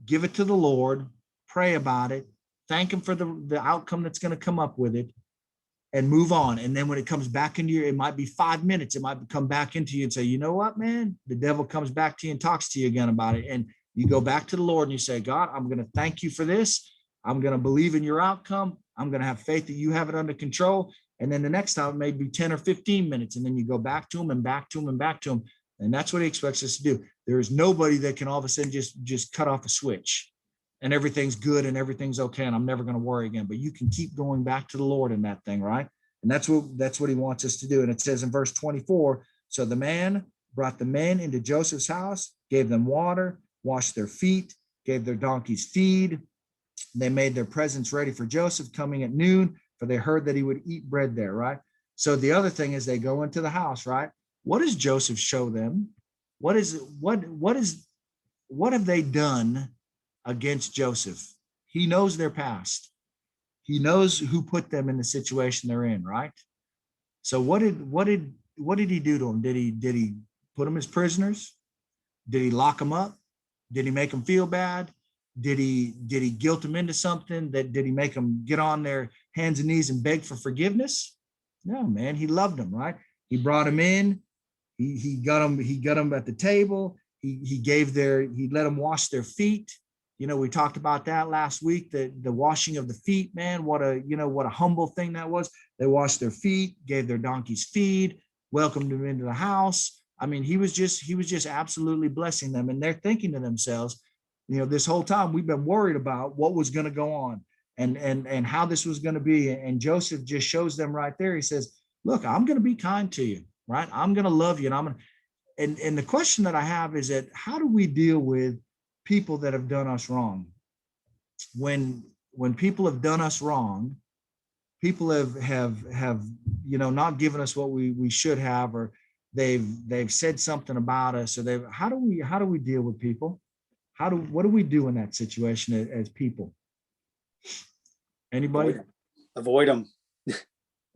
give it to the Lord, pray about it, thank him for the outcome that's going to come up with it, and move on. And then when it comes back into you, it might be 5 minutes. It might come back into you and say, you know what, man, the devil comes back to you and talks to you again about it. And you go back to the Lord and you say, God, I'm going to thank you for this. I'm going to believe in your outcome. I'm going to have faith that you have it under control. And then the next time it may be 10 or 15 minutes. And then you go back to him and back to him and back to him. And that's what he expects us to do. There is nobody that can all of a sudden just cut off a switch and everything's good and everything's okay and I'm never going to worry again. But you can keep going back to the Lord in that thing, right? And that's what he wants us to do. And it says in verse 24, so the man brought the men into Joseph's house, gave them water, washed their feet, gave their donkeys feed. They made their presents ready for Joseph coming at noon, for they heard that he would eat bread there, right? So the other thing is they go into the house, right? What does Joseph show them? What have they done against Joseph? He knows their past. He knows who put them in the situation they're in, right? So what did he do to them? Did he put them as prisoners? Did he lock them up? Did he make them feel bad? Did he guilt them into something? Did he make them get on their hands and knees and beg for forgiveness? No, man, he loved them, right? He brought them in. He got them at the table. He let them wash their feet. We talked about that last week, the washing of the feet, man, what a humble thing that was. They washed their feet, gave their donkeys feed, welcomed them into the house. I mean, he was just absolutely blessing them. And they're thinking to themselves, this whole time we've been worried about what was going to go on and how this was going to be. And Joseph just shows them right there. He says, look, I'm going to be kind to you, right? I'm going to love you. And the question that I have is that how do we deal with people that have done us wrong? When when people have done us wrong, people have not given us what we should have, or they've said something about us, or how do we deal with people? What do we do in that situation as people? Anybody? Avoid them.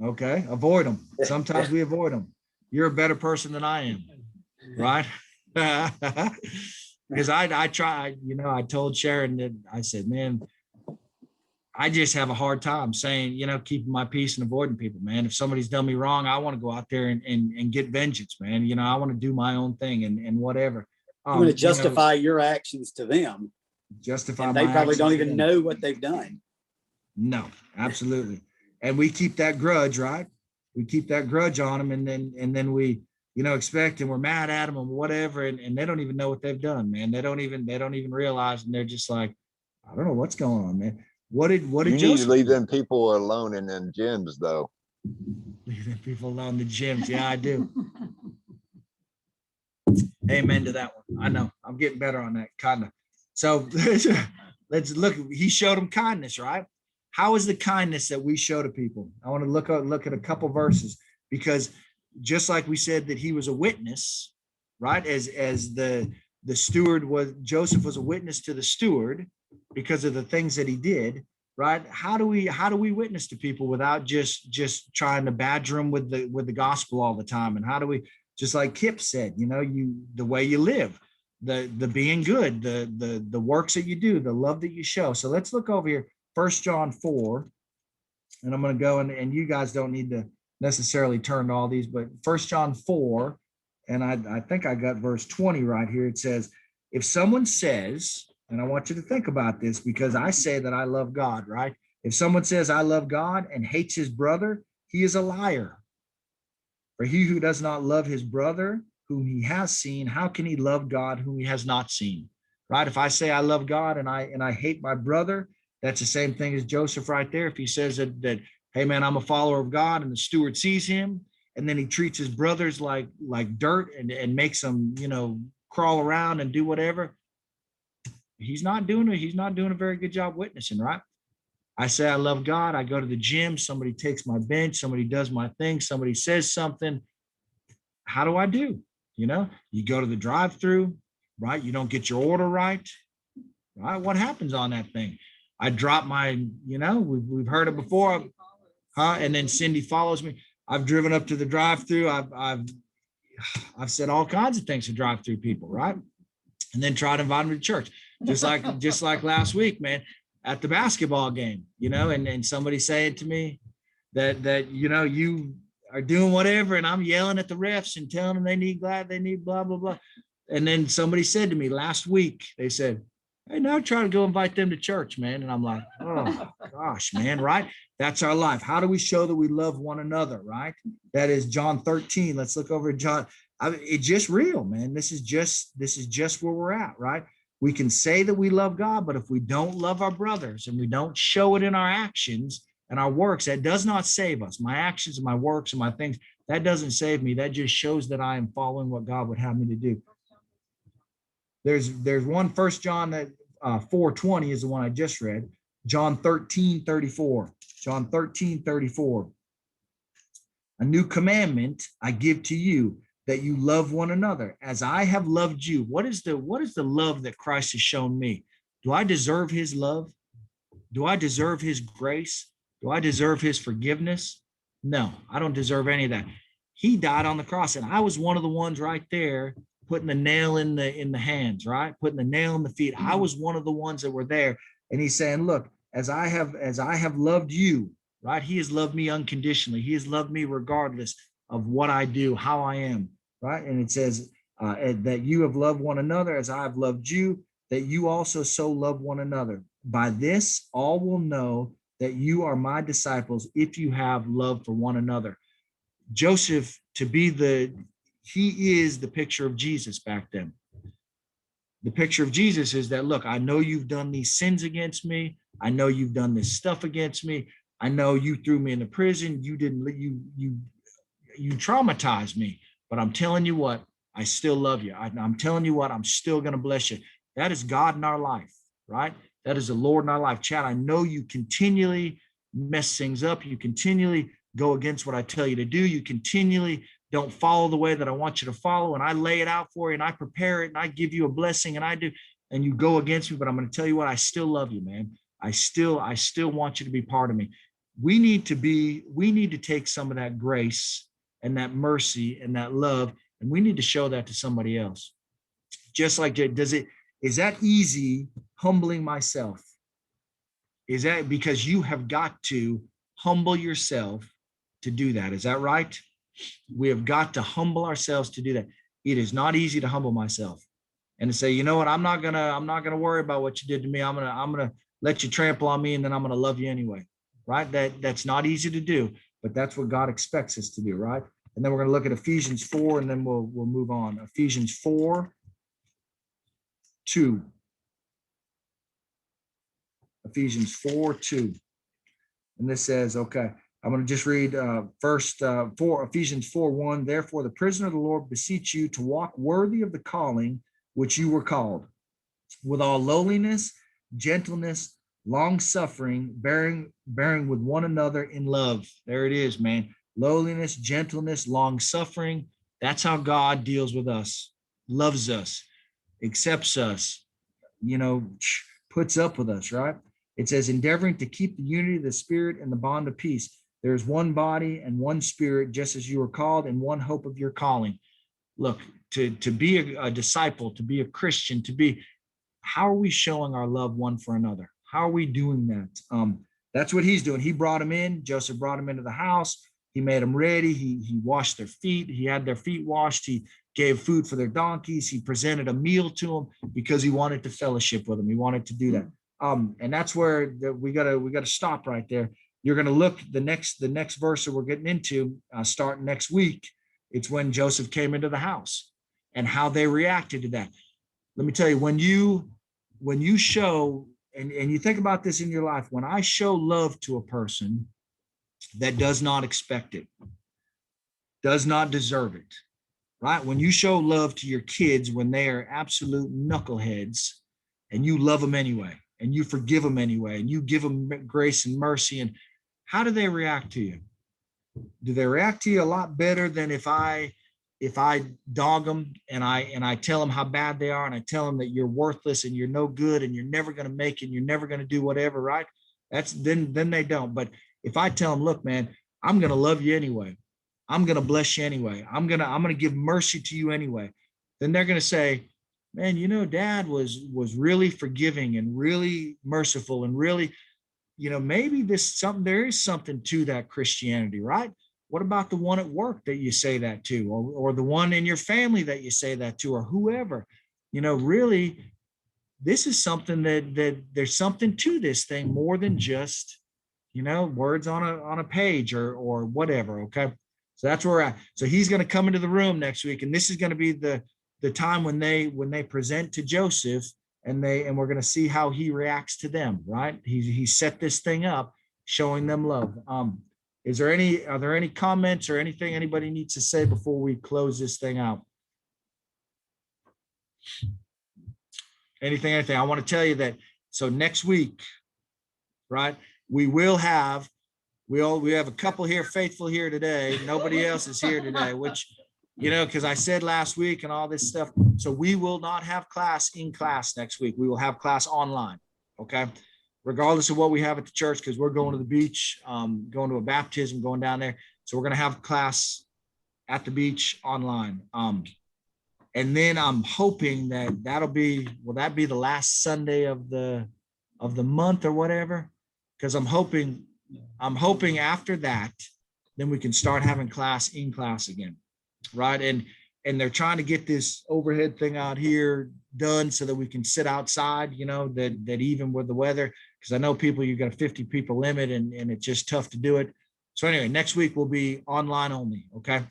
Okay, avoid them. Sometimes we avoid them. You're a better person than I am, right? Because I tried, I told Sharon that, I said, man, I just have a hard time saying, keeping my peace and avoiding people, man. If somebody's done me wrong, I want to go out there and get vengeance, man. I want to do my own thing and whatever. You want to justify your actions to them. Justify and my they probably don't actions to even them. know what they've done. No, absolutely. And we keep that grudge, right? We keep that grudge on them, and then we, expect, and we're mad at them and whatever, and they don't even know what they've done, man. They don't even realize, and they're just like, I don't know what's going on, man. What did You need Joseph to leave do? them people alone in them gyms, though. Leave them people alone in the gyms. Yeah, I do. Amen to that one. I know. I'm getting better on that, kind of. So let's look. He showed them kindness, right? How is the kindness that we show to people? I want to look at a couple verses, because just like we said that he was a witness, right? As the steward was, Joseph was a witness to the steward because of the things that he did, right? How do we witness to people without just trying to badger them with the gospel all the time? And how do we, just like Kip said, the way you live, the being good, the works that you do, the love that you show. So let's look over here, 1 John 4, and I'm going to go and you guys don't need to necessarily turn to all these, but 1 John 4, and I think I got verse 20 right here. It says, if someone says, and I want you to think about this, because I say that I love God, right? If someone says I love God and hates his brother, he is a liar. For he who does not love his brother whom he has seen, how can he love God whom he has not seen? Right? If I say I love God and I hate my brother, that's the same thing as Joseph right there. If he says that hey man, I'm a follower of God, and the steward sees him, and then he treats his brothers like dirt and makes them, crawl around and do whatever, he's not doing a very good job witnessing, right? I say I love God, I go to the gym, somebody takes my bench, somebody does my thing, somebody says something. How do I do? You go to the drive-through, right? You don't get your order right? What happens on that thing? I drop my, we've heard it before, and then Cindy follows me. I've driven up to the drive-through. I've said all kinds of things to drive-through people, right? And then try to invite them to church, just like last week, man, at the basketball game, and somebody saying to me that you are doing whatever, and I'm yelling at the refs and telling them they need blah blah blah. And then somebody said to me last week, they said, hey, now try to go invite them to church, man. And I'm like, oh gosh, man, right? That's our life. How do we show that we love one another, right? That is John 13. Let's look over at John. It's just real, man. This is just where we're at, right? We can say that we love God, but if we don't love our brothers and we don't show it in our actions and our works, that does not save us. My actions and my works and my things, that doesn't save me. That just shows that I am following what God would have me to do. There's one, 1 John 4:20 is the one I just read. John 13:34. John 13:34. A new commandment I give to you, that you love one another as I have loved you. What is the love that Christ has shown me? Do I deserve his love? Do I deserve his grace? Do I deserve his forgiveness? No, I don't deserve any of that. He died on the cross, and I was one of the ones right there putting the nail in the hands, right? Putting the nail in the feet. I was one of the ones that were there. And he's saying, look, as I have loved you, right? He has loved me unconditionally. He has loved me regardless of what I do, how I am, right? And it says that you have loved one another as I have loved you, that you also so love one another. By this, all will know that you are my disciples if you have love for one another. Joseph, he is the picture of Jesus back then. The picture of Jesus is that, look, I know you've done these sins against me. I know you've done this stuff against me. I know you threw me into prison. You traumatized me, but I'm telling you what, I still love you. I'm telling you what, I'm still going to bless you. That is God in our life, right? That is the Lord in our life. Chad, I know you continually mess things up. You continually go against what I tell you to do. You continually don't follow the way that I want you to follow. And I lay it out for you and I prepare it and I give you a blessing and I do, and you go against me. But I'm going to tell you what, I still love you, man. I still want you to be part of me. We need to take some of that grace and that mercy and that love, and we need to show that to somebody else. Just like, is that easy, humbling myself? Is that because you have got to humble yourself to do that? Is that right? We have got to humble ourselves to do that. It is not easy to humble myself and to say, you know what, I'm not gonna worry about what you did to me. I'm gonna let you trample on me, and then I'm gonna love you anyway. Right? That's not easy to do, but that's what God expects us to do, right? And then we're gonna look at Ephesians 4, and then we'll move on. Ephesians 4:2. Ephesians 4:2. And this says, okay, I'm going to just read first Ephesians 4:1. Therefore, the prisoner of the Lord beseech you to walk worthy of the calling which you were called, with all lowliness, gentleness, long suffering, bearing with one another in love. There it is, man. Lowliness, gentleness, long suffering. That's how God deals with us, loves us, accepts us, puts up with us, right? It says, endeavoring to keep the unity of the Spirit and the bond of peace. There is one body and one Spirit, just as you were called, and one hope of your calling. Look, to be a disciple, to be a Christian, how are we showing our love one for another? How are we doing that? That's what he's doing. He brought him in. Joseph brought him into the house. He made them ready. He washed their feet. He had their feet washed. He gave food for their donkeys. He presented a meal to them because he wanted to fellowship with them. He wanted to do that. And that's where we gotta stop right there. You're gonna look the next verse that we're getting into, starting next week. It's when Joseph came into the house and how they reacted to that. Let me tell you, when you show, and you think about this in your life, when I show love to a person that does not expect it, does not deserve it, right? When you show love to your kids when they are absolute knuckleheads, and you love them anyway, and you forgive them anyway, and you give them grace and mercy, and how do they react to you? Do they react to you a lot better than if I dog them and I tell them how bad they are, and I tell them that you're worthless and you're no good and you're never going to make it, and you're never going to do whatever, right? Then they don't. But if I tell them, look, man, I'm going to love you anyway. I'm going to bless you anyway. I'm going to give mercy to you anyway. Then they're going to say, man, Dad was really forgiving and really merciful and really, maybe there is something to that Christianity, right? What about the one at work that you say that to, or the one in your family that you say that to, or whoever? Really, this is something that there's something to this thing more than just, words on a page or whatever. Okay, so that's where we're at. So he's going to come into the room next week, and this is going to be the time when they present to Joseph, and we're going to see how he reacts to them, right? He set this thing up, showing them love. Are there any comments or anything anybody needs to say before we close this thing out? Anything? I want to tell you that, so next week, right, we have a couple here faithful here today. Nobody else is here today, which, because I said last week and all this stuff. So we will not have class in class next week. We will have class online. Okay. Regardless of what we have at the church, because we're going to the beach, going to a baptism, going down there. So we're going to have class at the beach online. And then I'm hoping that'll be the last Sunday of the month or whatever. Because I'm hoping after that, then we can start having class in class again. Right. And they're trying to get this overhead thing out here done so that we can sit outside, that even with the weather, because I know you've got a 50 people limit and it's just tough to do it. So anyway, next week will be online only. Okay.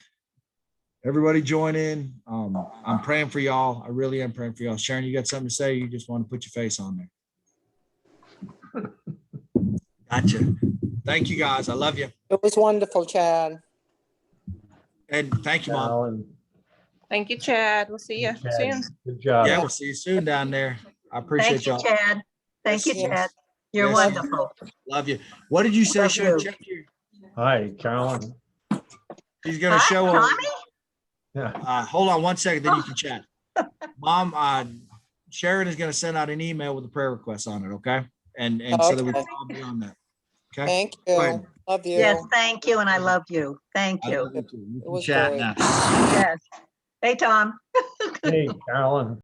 Everybody join in. I'm praying for y'all. I really am praying for y'all. Sharon, you got something to say? You just want to put your face on there. Gotcha. Thank you guys. I love you. It was wonderful, Chad. And thank you, Mom. Thank you, Chad. We'll see you soon. Good job. Yeah, we'll see you soon down there. I appreciate y'all. Thank you, Chad. Thank you, Yes. Chad. You're Yes. wonderful. Love you. What did you say, Love Sharon? you. Check your, Hi, Carolyn. she's gonna Hi, show Tommy. Yeah, hold on one second, then you can chat. Mom, Sharon is gonna send out an email with a prayer request on it, okay? And so that we can Okay. all be on that. Okay? Thank Go ahead. you. Love you. Yes, thank you, and I love you. Thank I you. love you too. You It can was chat great. now. Yes. Hey, Tom. hey, Carolyn.